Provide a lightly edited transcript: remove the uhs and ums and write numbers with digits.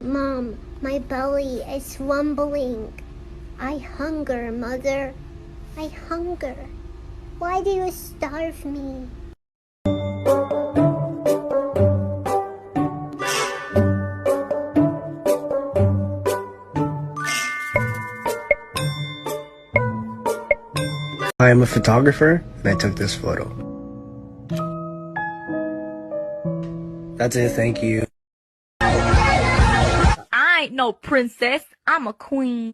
Mom, my belly is rumbling. I hunger, Mother. I hunger. Why do you starve me? I am a photographer, and I took this photo. That's it, thank you. I ain't no princess, I'm a queen.